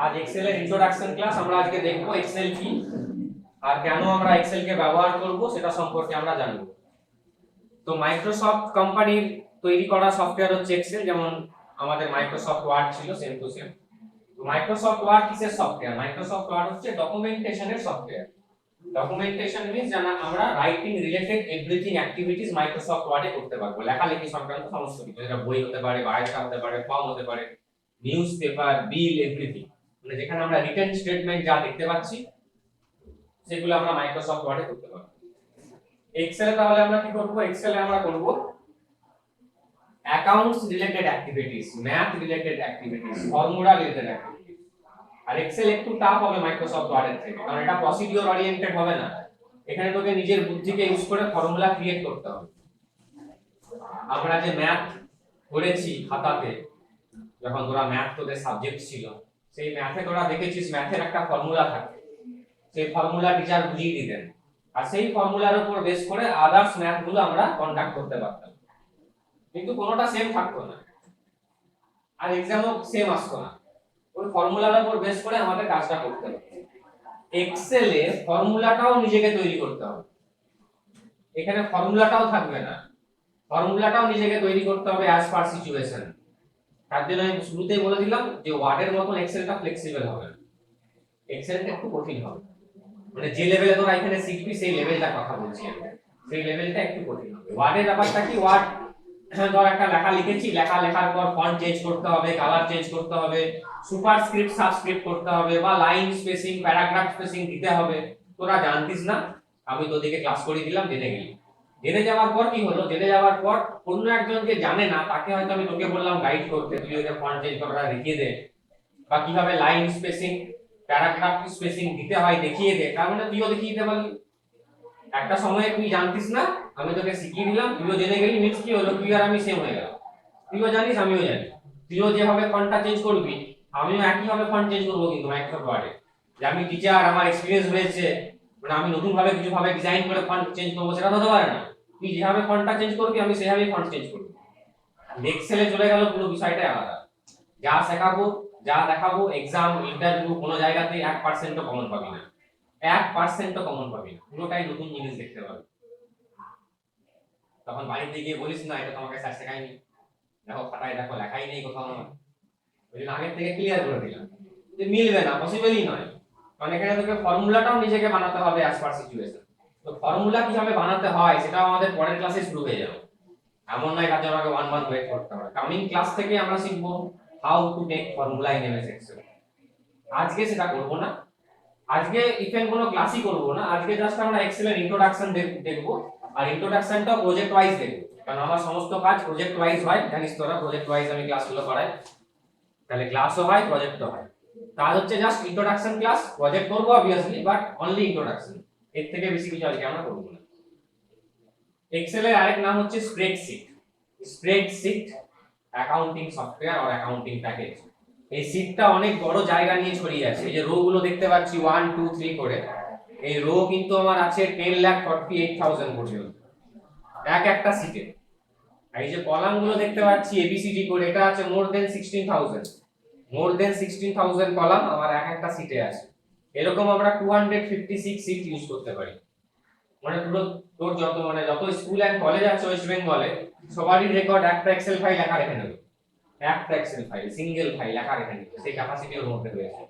আজ এক্সেল এর introduction class আমরা আজকে দেখব এক্সেল কি আর কেন আমরা এক্সেল কে ব্যবহার করব সেটা সম্পর্কে আমরা জানব। তো মাইক্রোসফট কোম্পানির তৈরি করা সফটওয়্যার হচ্ছে এক্সেল, যেমন আমাদের মাইক্রোসফট ওয়ার্ড ছিল সেম টু সেম। তো মাইক্রোসফট ওয়ার্ড কিসের সফটওয়্যার? মাইক্রোসফট ওয়ার্ড হচ্ছে ডকুমেন্টেশনের সফটওয়্যার। ডকুমেন্টেশন মিন্স জানা আমরা writing related everything activities Microsoft ওয়ার্ডে করতে পারবো। লেখালেখি সংক্রান্ত সমস্ত কিছু, যেটা বই হতে পারে, বায়োডাটা হতে পারে, ফর্ম হতে পারে, নিউজ পেপার, বিল, এভরিথিং, মানে যেখানে আমরা রিটেন স্টেটমেন্ট যা দেখতে পাচ্ছি সেগুলো আমরা মাইক্রোসফট ওয়ার্ডে করতে পারবো। এক্সেলে তাহলে আমরা কি করব? এক্সেলে আমরা করব accounts related activities, math related activities, formula related activities. আর এক্সেল একটু টাফ হবে মাইক্রোসফট ওয়ার্ডের থেকে, কারণ এটা প্রসিডিওর ওরিয়েন্টেড হবে না। এখানে তোকে নিজের বুদ্ধিকে ইউজ করে ফর্মুলা ক্রিয়েট করতে হবে। আমরা যে ম্যাথ করেছি খাতাতে, যখন তোরা ম্যাথ তোদের সাবজেক্ট ছিল, সেই ম্যাথে তোরা দেখেছিস ম্যাথের একটা ফর্মুলা থাকে, সেই ফর্মুলা টিচার বুঝিয়ে দিতেন, আর সেই ফর্মুলার উপর বেস করে আদার্স ম্যাথ গুলো আমরা কন্ডাক্ট করতে পারতাম, কিন্তু কোনোটা সেম থাকতো না আর এক্সামও সেম আসতো না। ওই ফর্মুলার উপর বেস করে আমাদের কাজটা করতে হবে। এক্সেলে ফর্মুলাটাও নিজেকে তৈরি করতে হবে। এখানে ফর্মুলাটাও থাকবে না, ফর্মুলাটাও নিজেকে তৈরি করতে হবে অ্যাজ পার সিচুয়েশন। তার জন্য আমি শুরুতেই বলে দিলাম যে ওয়ার্ডের মতন এক্সেলটা ফ্লেক্সিবল হবে না, এক্সেলটা একটু কঠিন হবে। মানে যে লেভেলে তোরা এখানে শিখবি সেই লেভেলটা কথা বলছি আমি, সেই লেভেলটা একটু কঠিন হবে। ওয়ার্ডের ব্যাপারটা কি, ওয়ার্ড ধর একটা লেখা লিখেছি, লেখা লেখার পর ফন্ট চেঞ্জ করতে হবে, কালার চেঞ্জ করতে হবে, সুপারস্ক্রিপ্ট সাবস্ক্রিপ্ট করতে হবে, বা লাইন স্পেসিং, প্যারাগ্রাফ স্পেসিং দিতে হবে। তোরা জানতিস না, আমি তোদেরকে ক্লাস করিয়ে দিলাম, জেনে গেলি। জেনে যাওয়ার পর কি হলো? জেনে যাওয়ার পর অন্য একজন যে জানে না তাকে হয়তো আমি তোকে বললাম গাইড করতে, তুই ওকে ফন্ট চেঞ্জ করাটা দেখিয়ে দে, বা কিভাবে লাইন স্পেসিং, প্যারাগ্রাফ স্পেসিং দিতে হয় দেখিয়ে দে। তার মানে তুইও দেখিয়ে দিতে পারলি। একটা সময়ে তুই জানতিস না, আমি তোকে শিখিয়ে দিলাম, তুইও জেনে গেলি। মিন্স কি হলো? তুই আর আমি সেম হয়ে গেল। তুইও জানিস, আমিও জানি। তুইও যেভাবে ফন্টটা চেঞ্জ করবি, আমিও একই ভাবে ফন্ট চেঞ্জ করবো, কিন্তু মাইক্রোসফট ওয়ার্ডে। যে আমি টিচার, আমার এক্সপেরিয়েন্স হয়েছে, মানে আমি নতুন ভাবে কিছু ভাবে ডিজাইন করে ফন্ট চেঞ্জ করবো, সেটা হতে পারে না। তুই যেভাবে ফন্টটা চেঞ্জ করবি, আমি সেভাবেই ফন্ট চেঞ্জ করবো। এক্সেলে চলে গেল পুরো বিষয়টাই আলাদা। যা শেখাবো, যা দেখাবো, এক্সাম, ইন্টারভিউ, কোনো জায়গাতেই 1% কমন পাবি না। 1% কমন পাবি না, পুরোটাই নতুন জিনিস দেখতে পাবি। তখন বাড়িতে গিয়ে বলিস না এটা তোমাকে স্যার শেখায়নি, দেখো খাতায় দেখো লেখাই নেই কোথাও। না, ওই জন্য আগের থেকে ক্লিয়ার করে দিলাম যে মিলবে না, পসিবলই নয়। কারণ এখানে তোকে ফর্মুলাটাও নিজেকে বানাতে হবে অ্যাজ পার সিচুয়েশন। তো ফর্মুলা কিভাবে বানাতে হয় সেটাও আমাদের পরের ক্লাসে শুরু হয়ে যাবে। এমন নয় তার জন্য আমাকে 1 মান্থ ওয়েট করতে হবে। কামিং ক্লাস থেকে আমরা শিখবো how to take formula in MS Excel. আজকে সেটা করব না, আজকে ইভেন কোনো ক্লাসই করব না। আজকে জাস্ট আমরা এক্সেল এর ইন্ট্রোডাকশন দেখব, আর ইন্ট্রোডাকশনটা প্রজেক্ট ওয়াইজ দেখব, কারণ আমার সমস্ত কাজ প্রজেক্ট ওয়াইজ হয়, জানিস তোরা প্রজেক্ট ওয়াইজ আমি ক্লাসগুলো করাই। তাহলে ক্লাসও হয়, প্রজেক্টও হয়। কাজ হচ্ছে জাস্ট ইন্ট্রোডাকশন ক্লাস, প্রজেক্ট করব অবভিয়াসলি, বাট অনলি ইন্ট্রোডাকশন, এর থেকে বেশি কিছু আজকে আমরা করব না। এক্সেল এর আরেক নাম হচ্ছে স্প্রেডশিট। স্প্রেডশিট অ্যাকাউন্টিং সফটওয়্যার আর অ্যাকাউন্টিং প্যাকেজ। এই শীটটা অনেক বড় জায়গা নিয়ে ছড়িয়ে আছে। এই যে রো গুলো দেখতে পাচ্ছি 1 2 3 করে, এই রো কিন্তু আমার আছে 10,48,000 পর্যন্ত এক একটা শীটে। এই যে কলাম গুলো দেখতে পাচ্ছি এবিসিডি করে, এটা আছে মোর দেন 16,000, মোর দেন 16,000 কলাম আমার এক একটা শীটে আছে। এরকম আমরা 256 শীট ইউজ করতে পারি। মানে পুরো তোর যত যত স্কুল এন্ড কলেজ আছে ওয়েস্ট বেঙ্গলে, সবারই রেকর্ড একটা এক্সেল ফাইল লেখা রেখে নেবে, একটা এক্সেল ফাইল, সিঙ্গেল ফাইল লেখা রেখে নেবে, সেই ক্যাপাসিটি ওর মধ্যে রয়েছে।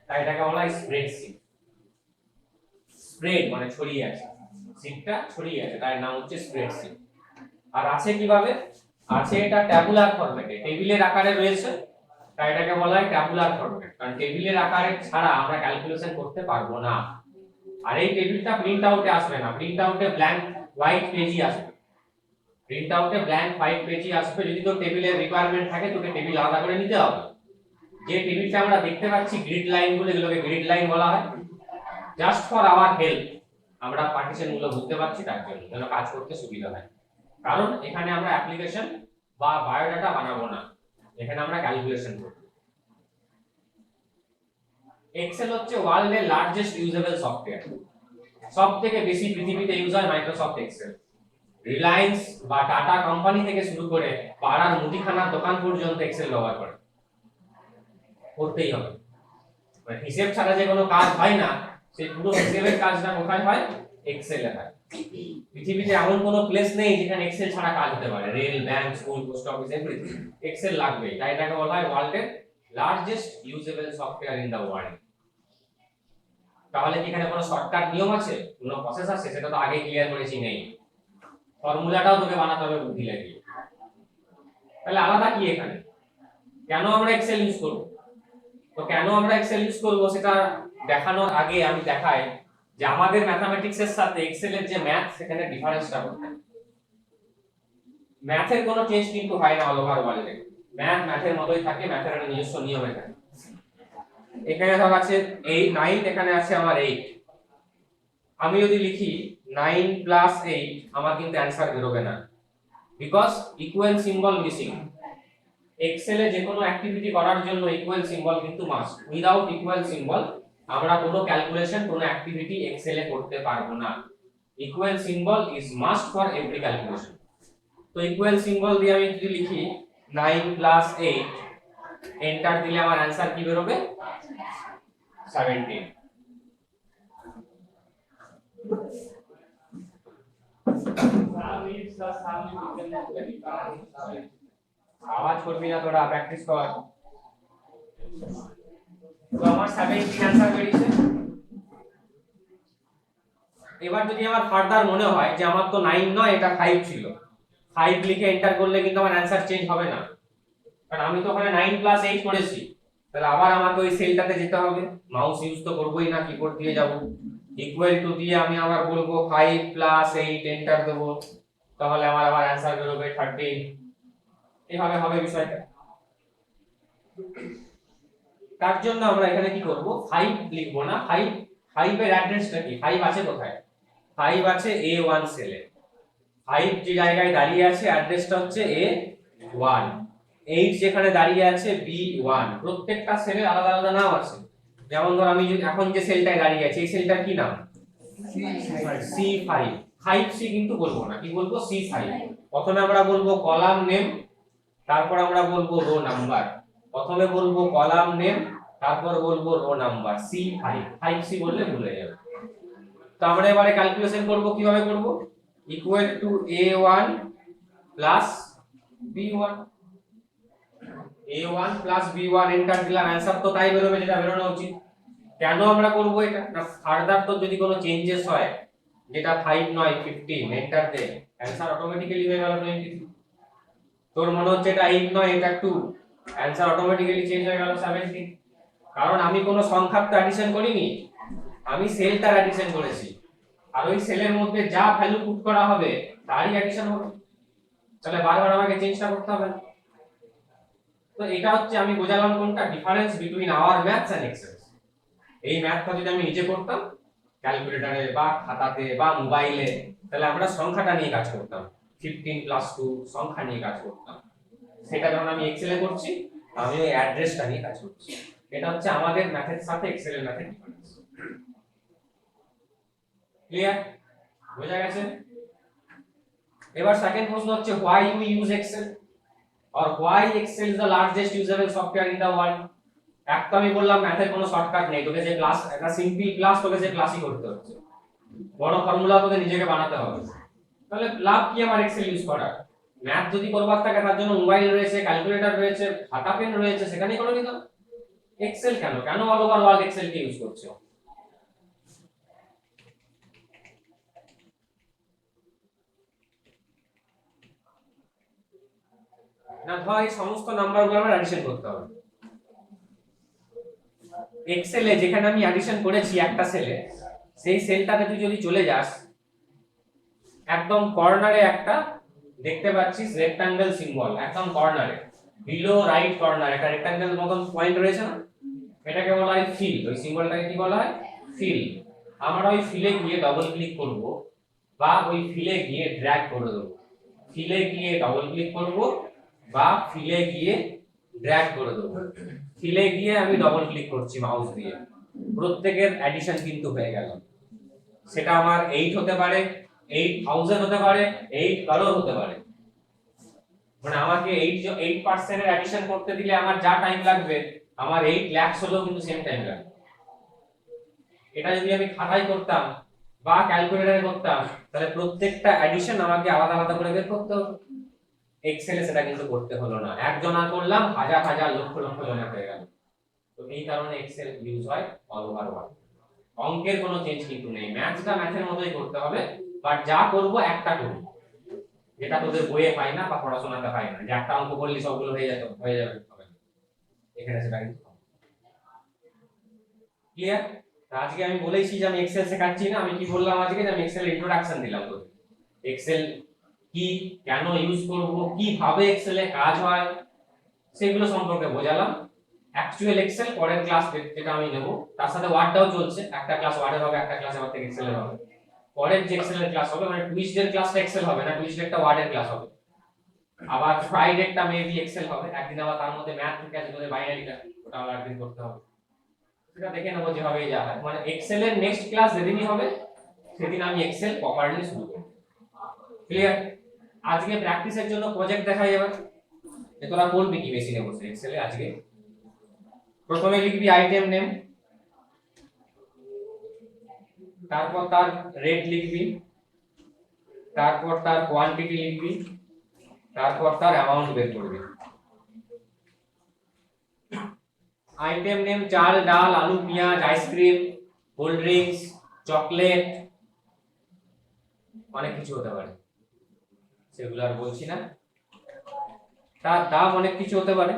তাই এটাকে বলা হয় স্প্রেডশিট। স্প্রেড মানে ছড়িয়ে আছে, শীটটা ছড়িয়ে আছে, তার নাম হচ্ছে স্প্রেডশিট। আর আছে কিভাবে? আছে এটা ট্যাবুলার ফরম্যাটে, টেবিলের আকারে রয়েছে, তাই এটাকে বলা হয় ট্যাবুলার ফরম্যাট। কারণ টেবিলের আকারে ছাড়া আমরা ক্যালকুলেশন করতে পারবো না। আর এই টেবিলটা প্রিন্ট আউটে আসবে না, প্রিন্ট আউটে ব্ল্যাঙ্ক হোয়াইট পেজই আসবে। প্রিন্ট আউটে ব্ল্যাঙ্ক হোয়াইট পেজই আসবে। যদি তোর টেবিলের রিকোয়ারমেন্ট থাকে তোকে টেবিল আলাদা করে নিতে হবে। যে টেবিলটা আমরা দেখতে পাচ্ছি গ্রিড লাইন গুলো, এগুলোকে গ্রিড লাইন বলা হয়। জাস্ট ফর আওয়ার হেল্প, আমরা পার্টিশন গুলো বুঝতে পারছি তার জন্য, যেন কাজ করতে সুবিধা হয়। কারণ এখানে আমরা অ্যাপ্লিকেশন বা বায়োডাটা বানাবো না, এখানে আমরা ক্যালকুলেশন করব। এক্সেল হচ্ছে ওয়ার্ল্ডের লার্জেস্ট ইউজেবল সফটওয়্যার। সবথেকে বেশি পৃথিবীতে ইউজ হয় মাইক্রোসফট এক্সেল। রিলায়েন্স বা টাটা কোম্পানি থেকে শুরু করে পাড়ার মুদিখানার দোকান পর্যন্ত এক্সেল ব্যবহার করে, করতেই হবে। মানে হিসেব ছাড়া যে কোনো কাজ হয় না, সেই পুরো হিসেবের কাজটা কোথায় হয়? এক্সেলে হয়। পৃথিবীতে এমন কোনো প্লেস নেই যেখানে এক্সেল ছাড়া কাজ হতে পারে। Rail, bank, school, post office, everything Excel লাগবে। তাই এটাকে বলা হয় ওয়ার্ল্ডের largest usable software in the world. তাহলে কি এখানে কোনো শর্টকাট নিয়ম আছে, কোনো প্রসেস আছে? সেটা তো আগে ক্লিয়ার করেছি, নেই। ফর্মুলাটাও তোকে বানাতে হবে বুদ্ধি লাগিয়ে। তাহলে আলাদা কি এখানে? কেন আমরা এক্সেল ইউজ করব? তো কেন আমরা এক্সেল ইউজ করব সেটা দেখানোর আগে আমি দেখাই যে আমাদের ম্যাথমেটিক্স এর সাথে এক্সেল এর যে ম্যাথ, সেখানে ডিফারেন্সটা কোথায়। ম্যাথের কোনো চেঞ্জ কিন্তু হয় না অল ওভার ওয়ার্ল্ডে। ম্যাথ ম্যাথের মতোই থাকে, ম্যাথের একটা নিজস্ব নিয়ম থাকে। এখানে ধর আছে 8 9, এখানে আছে আমার 8। আমি যদি লিখি 9 প্লাস 8, আমার কিন্তু অ্যানসার বেরোবে না, বিকজ ইকুয়াল সিম্বল মিসিং। এক্সেলে যে কোনো অ্যাক্টিভিটি করার জন্য ইকুয়াল সিম্বল কিন্তু মাস্ট। উইদাউট ইকুয়াল সিম্বল আমরা কোনো ক্যালকুলেশন, কোনো অ্যাক্টিভিটি এক্সেলে করতে পারবো না। Equal symbol is must for every calculation. তো ইকুয়াল সিম্বল দিয়ে আমি যদি লিখি 9 প্লাস 8, এন্টার দিলে আমার অ্যানসার কি বেরোবে? 17। আওয়াজ করবি না তোরা, প্র্যাকটিস কর। তো আমার 17 অ্যানসার বেরিয়েছে। এবার যদি আমার ফার্দার মনে হয় যে আমার তো 9 নয়, এটা 5 ছিল, 5 লিখে এন্টার করলে কিন্তু আমার অ্যানসার চেঞ্জ হবে না, কারণ আমি তো ওখানে 9 প্লাস 8 করেছি। তাহলে আবার আমাকে ওই সেলটাতে যেতে হবে, মাউস ইউজ তো করবোই না, কিবোর্ড দিয়ে যাব। ইকুয়াল টু দিয়ে আমি আবার বলবো 5 প্লাস 8, এন্টার দেব, তাহলে আমার আবার অ্যানসার বেরোবে 13। এইভাবে হবে বিষয়টা। তার জন্য আমরা এখানে কি করব? 5 লিখবো না। 5 এর অ্যাড্রেসটা কি? 5 আছে কোথায়? 5 আছে A1 সেলে। 5 যে জায়গায় দাঁড়িয়ে আছে অ্যাড্রেসটা হচ্ছে A1। 8 যেখানে দাঁড়িয়ে আছে B1। প্রত্যেকটা সেলের আলাদা আলাদা নাম আছে। যেমন ধর আমি এখন যে সেলটায় দাঁড়িয়ে আছি, এই সেলটার কি নাম? C5। 5C কিন্তু বলবো না, কি বলবো? C5। প্রথমে আমরা বলবো কলাম নেম, তারপর আমরা বলবো রো নাম্বার। প্রথমে বলবো কলাম নেম, তারপর বলবো রো নাম্বার। C5, 5C বললে ভুলে যাবে। তো আমরা এবারে ক্যালকুলেশন করব, কিভাবে করব? Equal to A1 plus B1। A1 plus B1 enter দিলাম, অ্যানসার তো তাই বেরোবে যেটা বেরোনো উচিত। কেন আমরা করব এটা? না ফার্দার তো যদি কোনো চেঞ্জেস হয়, যেটা 5 নয় 15, এন্টার দে, অ্যানসার অটোমেটিক্যালি হয়ে গেল 23। তোর মনে হচ্ছে এটা 8 নয়, এটা 2, অ্যানসার অটোমেটিক্যালি চেঞ্জ হয়ে গেল 17। কারণ আমি কোনো সংখ্যার তো অ্যাডিশন করিনি, আমি সেলটার অ্যাডিশন করেছি। আর ওই সেলের মধ্যে যা ভ্যালু পুট করা হবে তারই অ্যাডিশন হবে। তাহলে বারবার আমাকে চেঞ্জটা করতে হবে না। তো এটা হচ্ছে আমি বোঝালাম কোনটা? Difference between our maths and Excel. এই ম্যাথটা যদি আমি নিজে করতাম ক্যালকুলেটরে বা খাতাতে বা মোবাইলে, তাহলে আমরা সংখ্যাটা নিয়ে কাজ করতাম, 15 প্লাস 2 সংখ্যা নিয়ে কাজ করতাম। সেটা যখন আমি এক্সেলে করছি, আমি ওই অ্যাড্রেসটা নিয়ে কাজ করছি। এটা হচ্ছে আমাদের ম্যাথের সাথে এক্সেলের ম্যাথের ডিফারেন্স। ক্লিয়ার? বোঝা গেছে? এবার সেকেন্ড প্রশ্ন হচ্ছে why you use excel or why excel is the largest usable software in the world। একটা আমি বললাম ম্যাথের কোনো শর্টকাট নেই, তোকে যে ক্লাস, একটা সিম্পল ক্লাস তোকে যে ক্লাসই করতে হচ্ছে, বড় ফর্মুলা তোকে নিজেকে বানাতে হবে। তাহলে লাভ কি আমার এক্সেল ইউজ করার? ম্যাথ যদি করবার থাকে তার জন্য মোবাইল রয়েছে, ক্যালকুলেটর রয়েছে, খাতা পেন রয়েছে, সেখানেই করে নিতাম। এক্সেল কেন অল ওভার ওয়ার্ল্ড এক্সেল কে ইউজ করছো? না ধর এই সমস্ত নাম্বারগুলো আমার অ্যাডিশন করতে হবে এক্সেলে। যেখানে আমি অ্যাডিশন করেছি একটা সেলে, সেই সেলটাতে তুই যদি চলে যাস, একদম কর্নারে একটা দেখতে পাচ্ছিস রেক্টাঙ্গেল সিম্বল, একদম কর্নারে বিলো রাইট কর্নার একটা রেক্টাঙ্গেল মতন পয়েন্ট রয়েছে না, এটাকে বলা হয় ফিল। ওই সিম্বলটাকে কি বলা হয়? ফিল। আমরা ওই ফিলে গিয়ে ডবল ক্লিক করব বা ওই ফিলে গিয়ে ড্র্যাগ করে দেব। ফিলে গিয়ে ডবল ক্লিক করব বা ফিলে গিয়ে ড্র্যাগ করে দেব। ফিলে গিয়ে আমি ডবল ক্লিক করছি মাউস দিয়ে, প্রত্যেকের অ্যাডিশন কিন্তু হয়ে গেল। সেটা আমার 8 হতে পারে, 8000 হতে পারে, 8 কারোর হতে পারে। মানে আমাকে 8% এর অ্যাডিশন করতে দিলে আমার যা টাইম লাগবে, আমার 8 লাখ হলেও কিন্তু সেম টাইম লাগবে। এটা যদি আমি খাতায় করতাম বা ক্যালকুলেটরে করতাম তাহলে প্রত্যেকটা অ্যাডিশন আমাকে আলাদা আলাদা করে বের করতে হতো। এক্সেলে সেটা কিন্তু করতে হলো না, একজনা করলাম, হাজার হাজার লক্ষ লক্ষ জনা হয়ে গেল। তো এই কারণে এক্সেল ইউজ হয় অল ওভার ওয়ার্ল্ড। অঙ্কের কোনো চেঞ্জ কিন্তু নেই, ম্যাথটা ম্যাথের মতোই করতে হবে, বাট যা করব একটা করব, যেটা তোদের বইয়ে পাই না বা পড়াশোনাতে পাই না, যে একটা অঙ্ক করলে সবগুলো হয়ে যাবে হবে না। এখানে সেটা কিন্তু ক্লিয়ার। আজকে আমি বলেইছি যে আমি এক্সেল শেখাচ্ছি না, আমি কি বললাম আজকে, যে আমি এক্সেল ইন্ট্রোডাকশন দিলাম তোদের। এক্সেল কি, কেন ইউজ করব, কিভাবে এক্সেলে কাজ হয় সেগুলো সম্পর্কে বোঝালাম। অ্যাকচুয়াল এক্সেল পরের ক্লাস যেটা আমি নেব, তার সাথে ওয়ার্ডটাও চলছে, একটা ক্লাস ওয়ার্ডের হবে, একটা ক্লাস আমার থেকে এক্সেলের হবে। পরের যে এক্সেলের ক্লাস হবে, মানে টুইসডের ক্লাসটা এক্সেল হবে না, টুইসডেরটা ওয়ার্ডের ক্লাস হবে। আবার ফ্রাইডেটা মেবি এক্সেল হবে, একদিন আবার তার মধ্যে ম্যাথ থেকে আছে তোদের বাইনারিটা, ওটা আবার একদিন করতে হবে। সেটা দেখে নেবো যেভাবে যা হয়, মানে এক্সেলের নেক্সট ক্লাস যেদিনই হবে সেদিন আমি এক্সেল প্রপারলি শুরু করব। ক্লিয়ার। আজকে প্র্যাকটিসের জন্য প্রজেক্ট দেখাই এবার, যে তোরা করবি কি মেশিনে বসে এক্সেলে আজকে। প্রথমে লিখবি আইটেম নেম, তারপর তার রেট লিখবি, তারপর তার কোয়ান্টিটি লিখবি, তারপর তার অ্যামাউন্ট বের করবি। আইটেম নেম চাল ডাল আলু পেঁয়াজ আইসক্রিম কোল্ড ড্রিঙ্কস চকলেট, অনেক কিছু হতে পারে, সেগুলো আর বলছি না। তার দাম অনেক কিছু হতে পারে,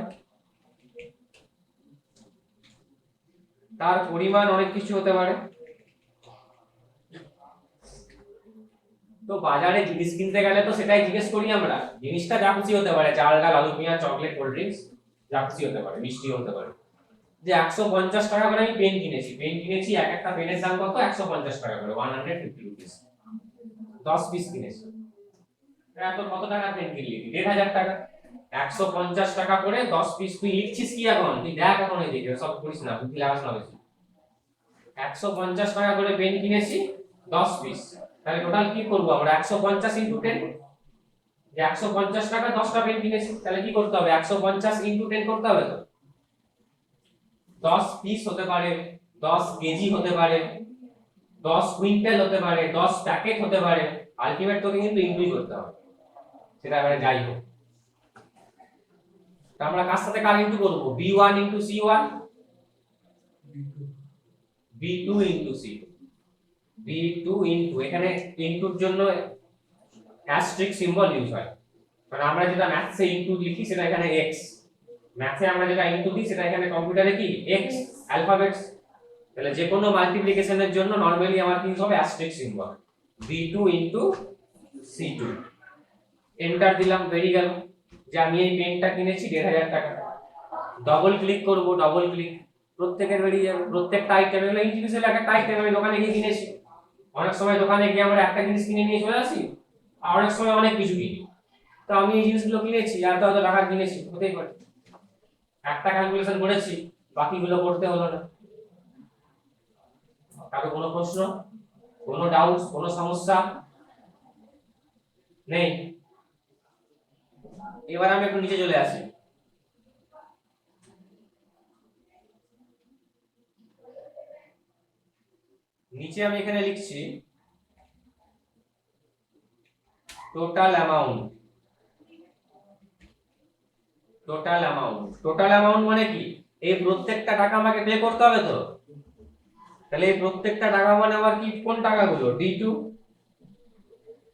তার পরিমাণ অনেক কিছু হতে পারে। তো বাজারে জিনিস কিনতে গেলে তো সেটাই জিজ্ঞেস করি আমরা, জিনিসটা যা খুশি হতে পারে, চাল ডাল আলু পেঁয়াজ চকলেট কোল্ড ড্রিঙ্কস যা খুশি হতে পারে, মিষ্টি হতে পারে। যে 150 টাকা করে আমি পেন কিনেছি, এক একটা পেনের দাম কত, 150 টাকা করে, 150 রুপিস, 10 পিস কিনেছি। এত কত টাকা পেন কিনলি? 1500 টাকা। 150 টাকা করে 10 পিস। তুই লিখছিস কি এখন? তুই দেখ এখন, এই দিকে সব করিস না, বুদ্ধি লাগাস না বেশি। 150 টাকা করে পেন কিনেছি 10 পিস, তাহলে টোটাল কি করব আমরা? 150 ইনটু 10, যে 150 টাকা 10টা পেন কিনেছি, তাহলে কি করতে হবে? 150 ইনটু 10 করতে হবে। তো 10 পিস হতে পারে, 10 কেজি হতে পারে, 10 কুইন্টাল হতে পারে, 10 প্যাকেট হতে পারে, আলটিমেট তোকে কিন্তু ইনটুই করতে হবে, সেটা এবারে যাই হোক। তো আমরা কার সাথে কার ইনটু করব? b1 into c1, b2 into c2, b2 into, এখানে ইনটুর জন্য অ্যাস্টেরিস্ক সিম্বল ইউজ হয়, মানে আমরা যেটা ম্যাথসে ইনটু লিখি সেটা এখানে x, ম্যাথে আমরা যেটা ইনটু দিই সেটা এখানে কম্পিউটারে কি x অ্যালফাবেটস। তাহলে যে কোনো মাল্টিপ্লিকেশনের জন্য নরমালি আমার কি হবে? Asterisk symbol, b2 into c2। Enter দিলাম, বেরিয়ে গেল যে আমি এই পেনটা কিনেছি 1500 টাকা। ডবল ক্লিক করব, ডবল ক্লিক, প্রত্যেকের বেরিয়ে যাবে, প্রত্যেকটা আইটেম হলো ইন্ডিভিজুয়াল একটা আইটেম, আমি দোকানে গিয়ে কিনেছি। অনেক সময় দোকানে গিয়ে আমরা একটা জিনিস কিনে নিয়ে চলে আসি, আর অনেক সময় অনেক কিছু কিনি। তো আমি এই জিনিসগুলো কিনেছি আর তো টাকা কিনেছি, হতেই পারে একটা ক্যালকুলেশন করেছি, বাকিগুলো করতে হলো না। কারো কোনো প্রশ্ন, কোনো ডাউট, কোনো সমস্যা নেই? এবার আমি একটু নিচে চলে আসি। নিচে আমি এখানে লিখছি total amount. Total amount, total amount মানে কি? এই প্রত্যেকটা টাকা আমাকে পে করতে হবে। তো তাহলে এই প্রত্যেকটা টাকা মানে আমার কি, কোন টাকাগুলো? D2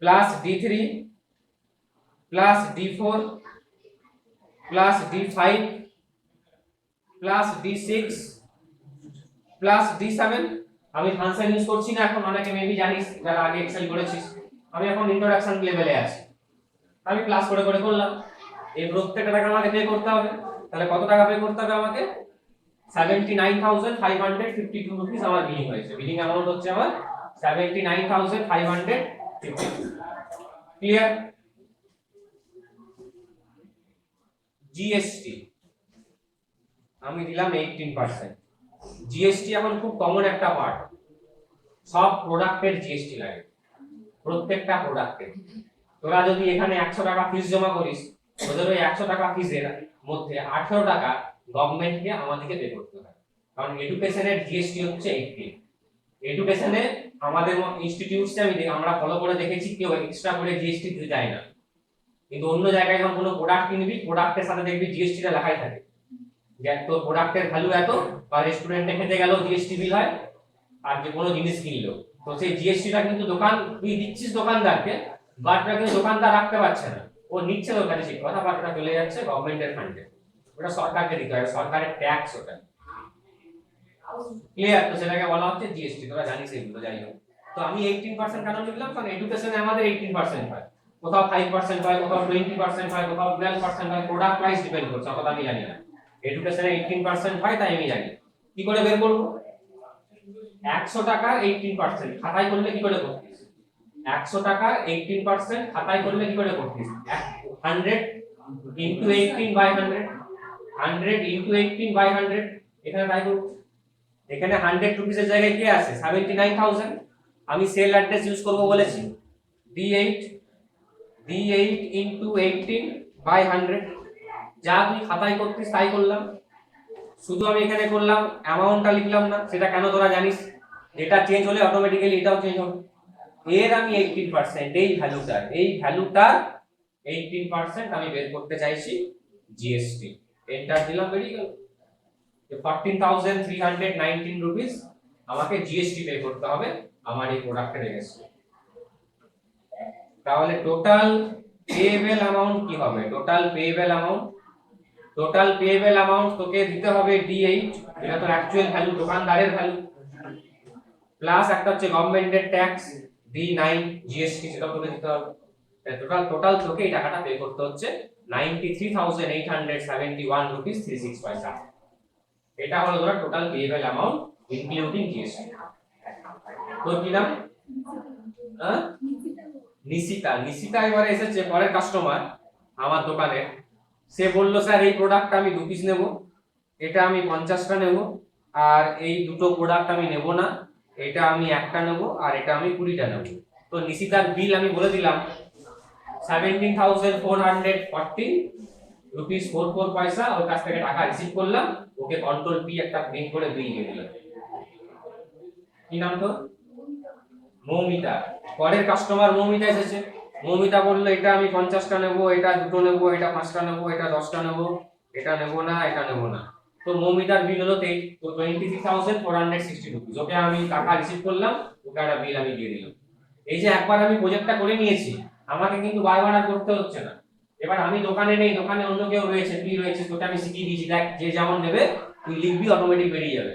plus D3 plus D4 plus D5 plus D6 plus D7। আমি ফাংশন ইউজ করছি না এখন, অনেকে মেবি জানিস যারা আগে এক্সেল করেছিস। আমি এখন ইন্ট্রোডাকশন লেভেলে আছি, আমি ক্লাস করে করে করলাম। এই প্রত্যেকটা টাকা আমাকে পে করতে হবে, তাহলে কত টাকা পে করতে হবে আমাকে? 79,552 রুপিস আমার বিলিং হয়েছে। বিলিং অ্যামাউন্ট হচ্ছে আমার 79,552। ক্লিয়ার? জিএসটি আমি দিলাম 18%। জিএসটি এখন খুব কমন একটা পার্ট, সব প্রোডাক্টের জিএসটি লাগে, প্রত্যেকটা প্রোডাক্টের। তোরা যদি এখানে 100 টাকা ফিস জমা করিস, তোদের ওই 100 টাকা ফিসের মধ্যে 18 টাকা গভর্নমেন্টকে আমাদেরকে পে করতে হয়, কারণ এডুকেশনের জিএসটি হচ্ছে 18। এডুকেশনে আমাদের ইনস্টিটিউটসে আমরা ফলো করে দেখেছি কেউ এক্সট্রা করে জিএসটি দিতে চায় না, কিন্তু অন্য জায়গায় যখন কোনো প্রোডাক্ট কিনবি প্রোডাক্টের সাথে দেখবি জিএসটিটা লেখাই থাকে যে তোর প্রোডাক্টের ভ্যালু এত, বা রেস্টুরেন্টে খেতে গেলেও জিএসটি বিল হয়, আর যে কোনো জিনিস কিনলো তো সেই জিএসটিটা কিন্তু তুই দিচ্ছিস দোকানদারকে, বাট ওটা কিন্তু দোকানদার রাখতে পারছে না, ও নিচ্ছে তোর কাছে ঠিক কথা, বাট ওটা চলে যাচ্ছে গভর্নমেন্টের ফান্ডে, ওটা সরকারকে দিতে হয়, সরকারের ট্যাক্স ওটা। ক্লিয়ার? তো সেটাকে বলা হচ্ছে জিএসটি, তোরা জানিস এগুলো, যাই হোক। তো আমি 18% কেন লিখলাম, কারণ এডুকেশনে আমাদের 18% হয়, কোথাও 5% হয়, কোথাও 20% হয়, কোথাও 12% হয়, প্রোডাক্ট প্রাইস ডিপেন্ড করছে, অতটা আমি জানি না। এডুকেশনে 18% হয়, তাই আমি জানি। কি করে বের করব? 100 টাকা 18% খাতায় করলে কি করে করতিস? 100 টাকা 18% খাতায় করলে কি করে করতিস? 100 into 18 by 100, 100 into 18 by 100, এখানে তাই করব। এখানে 100 রুপিস এর জায়গায় কি আছে? 79000। আমি সেল অ্যাড্রেস ইউজ করব বলেছি, D8 into 18 by 100, যা তুই খাতায় করতিস তাই করলাম, শুধু আমি এখানে করলাম অ্যামাউন্টটা লিখলাম না, সেটা কেন তোরা জানিস, এটা চেঞ্জ হলে অটোমেটিক্যালি এটাও চেঞ্জ হবে। এর আমি 18%, এই ভ্যালুটা 18% আমি বের করতে চাইছি জিএসটি। এন্টার দিলাম, বেরিয়ে গেল 14,319 রুপিস আমাকে জিএসটি পে করতে হবে আমার এই প্রোডাক্টের এগেইনস্টে। তাহলে টোটাল পেয়েবল অ্যামাউন্ট কি হবে? টোটাল পেয়েবল অ্যামাউন্ট তোকে দিতে হবে D8, এটা তোর অ্যাকচুয়াল ভ্যালু, দোকানদারের ভ্যালু, প্লাস একটা হচ্ছে গভর্নমেন্টের ট্যাক্স D9 জিএসটি, সেটা তোকে দিতে হবে। টোটাল তোকে এই টাকাটা পে করতে হচ্ছে 93,871 রুপিস 36 পয়সা। এটা হলো ধর total payable amount including GST. তোর কি নাম? নিশিতা এবারে এসেছে, পরের কাস্টমার আমার দোকানে। সে বললো স্যার এই প্রোডাক্ট আমি 2 পিস নেব, এটা আমি 50টা নেব, আর এই দুটো প্রোডাক্ট আমি নেব না, এটা আমি একটা নেব, আর এটা আমি 20টা নেব। তো নিশিতার বিল আমি বলে দিলাম 17,440 রুপিস 44 পয়সা, ওর কাছ থেকে টাকা রিসিভ করলাম, ওকে কন্ট্রোল পি একটা প্রিন্ট করে বিল দিয়ে দিলাম। কি নাম তো? মৌমিতা। পরের কাস্টমার মৌমিতা এসেছে, মৌমিতা বললো এটা আমি 50টা নেব, এটা দুটো নেব, এটা 5টা নেব, এটা 10টা নেব, এটা নেব না, এটা নেব না। তো মৌমিতার বিল হলো 23,460 রুপিস, ওকে আমি টাকা রিসিভ করলাম, ওকে একটা বিল আমি দিয়ে দিলাম। এই যে একবার আমি প্রজেক্টটা করে নিয়েছি, আমাকে কিন্তু বারবার আর করতে হচ্ছে না। এবার আমি দোকানে নেই, দোকানে অন্য কেউ রয়েছে, তুই রয়েছে, তোকে আমি শিখিয়ে দিয়েছি, দেখ যে যেমন নেবে তুই লিখবি, অটোমেটিক বেরিয়ে যাবে।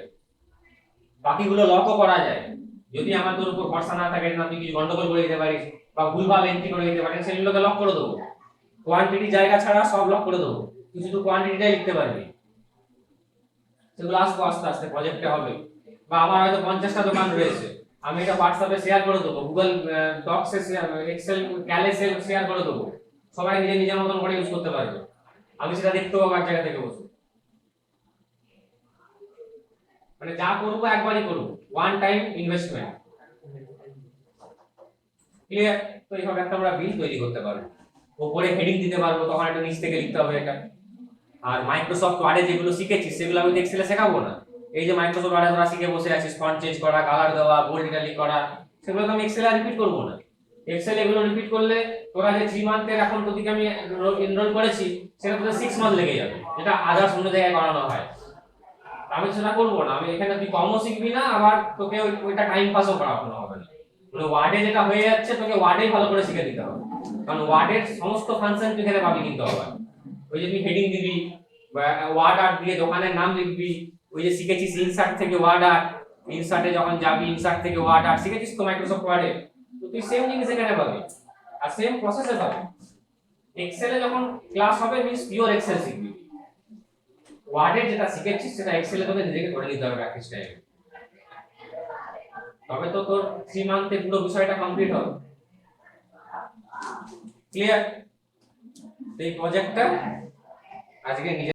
বাকিগুলো লকও করা যায়, যদি আমার তোর উপর ভরসা না থাকে, না তুই কিছু গন্ডগোল করে দিতে পারিস বা ভুলভাল এন্ট্রি করে দিতে পারিস, সেগুলোকে লক করে দেবো। কোয়ান্টিটি জায়গা ছাড়া সব লক করে দেবো, তুই শুধু কোয়ান্টিটিটাই লিখতে পারবি। সেগুলো আসবো আস্তে আস্তে, প্রজেক্টে হবে। বা আমার হয়তো 50টা দোকান রয়েছে, আমি এটা হোয়াটসঅ্যাপে শেয়ার করে দেবো, গুগল ডক্সে শেয়ার, এক্সেল ক্যালেসে শেয়ার করে দেবো, সবাই নিজের মতন করে ইউজ করতে পারবে, আমি সেটা দেখতে পাবো এক জায়গা থেকে বসে। মানে যা করবো একবারই করবো, ওয়ান টাইম ইনভেস্টমেন্ট। ক্লিয়ার? তো এইভাবে একটা আমরা বিল তৈরি করতে পারবো, উপরে হেডিং দিতে পারবো, তখন একটা নিচ থেকে লিখতে হবে এটা। আর মাইক্রোসফট ওয়ার্ডে যেগুলো শিখেছিস সেগুলো আমি এক্সেলে শেখাবো না। এই যে মাইক্রোসফট ওয়ার্ডে তোরা শিখে বসে আছিস, ফন্ট চেঞ্জ করা, কালার দেওয়া, বোল্ড ইটালিক করা, সেগুলো তো আমি এক্সেলে রিপিট করবো না। এক্সেল এগুলো রিপিট করলে তোরা যে 3 মান্থের এখন তোদিকে আমি এনরোল করেছি, সেটা তোদের 6 মান্থ লেগে যাবে, যেটা আদার্স অন্য জায়গায় করানো হয়। আমি সেটা করবো না, আমি এখানে তুই কমও শিখবি না, আবার তোকে ওইটা টাইম পাসও করানো হবে না। মানে ওয়ার্ডে যেটা হয়ে যাচ্ছে তোকে ওয়ার্ডেই ভালো করে শিখে দিতে হবে, কারণ ওয়ার্ডের সমস্ত ফাংশন তুই এখানে পাবি কিন্তু আবার। ওই যে তুই হেডিং দিবি, ওয়ার্ড আর্ট দিয়ে দোকানের নাম লিখবি, ওই যে শিখেছিস ইনসার্ট থেকে ওয়ার্ড আর্ট, ইনসার্টে যখন যাবি ইনসার্ট থেকে ওয়ার্ড আর্ট শিখেছিস তো মাইক্রোসফট ওয়ার্ডে, তো তুই সেম জিনিস এখানে পাবি আর সেম প্রসেসে পাবি। এক্সেলে যখন ক্লাস হবে মিন্স পিওর এক্সেল শিখবি, ওয়ার্ডে যেটা শিখেছিস সেটা এক্সেলে তোকে নিজেকে করে নিতে হবে প্র্যাকটিস টাইমে, তবে তো তোর 3 মান্থে পুরো বিষয়টা কমপ্লিট হবে। ক্লিয়ার? এই প্রজেক্টটা আজকে নিজে